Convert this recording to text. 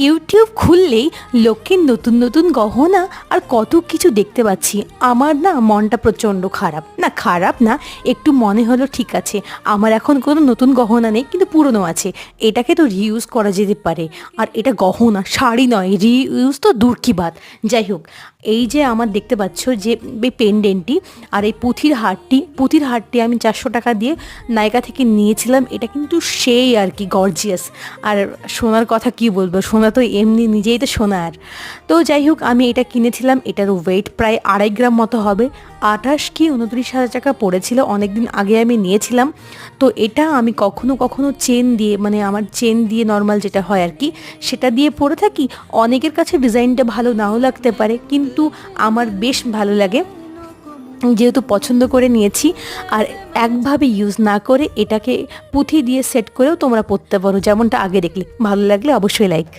YouTube খুললেই লোকের নতুন নতুন গহনা আর কত কিছু দেখতে পাচ্ছি। আমার না মনটা প্রচণ্ড খারাপ, না খারাপ না, একটু মনে হলো ঠিক আছে আমার এখন কোনো নতুন গহনা নেই কিন্তু পুরনো আছে, এটাকে তো রিইউজ করা যেতে পারে। আর এটা গহনা, শাড়ি নয়, রিইউজ তো দূর কি বাত। যাই হোক, এই যে আমার দেখতে পাচ্ছ যে এই পেন্ডেন্টটি আর এই পুঁথির হারটি আমি 400 টাকা দিয়ে নায়িকা থেকে নিয়েছিলাম। এটা কিন্তু সেই আর কি গর্জিয়াস। আর সোনার কথা কি বলবো, সোনা তো এমনি নিজেই তো সোনার। তো যাই হোক, আমি এটা কিনেছিলাম, এটার ওয়েট প্রায় 2.5 গ্রাম মতো হবে। 28,000 কি 29,000 টাকা পড়েছিল, অনেক দিন আগে আমি নিয়েছিলাম। তো এটা আমি কখনো কখনো চেন দিয়ে, মানে আমার চেন দিয়ে নর্মাল যেটা হয় আর কি, সেটা দিয়ে পরে থাকি। অনেকের কাছে ডিজাইনটা ভালো নাও লাগতে পারে, কিন্তু আমার বেশ ভালো লাগে যেহেতু পছন্দ করে নিয়েছি। আর একভাবে ইউজ না করে এটাকে পুঁথি দিয়ে সেট করেও তোমরা পরতে পারো, যেমনটা আগে দেখলে। ভালো লাগলে অবশ্যই লাইক।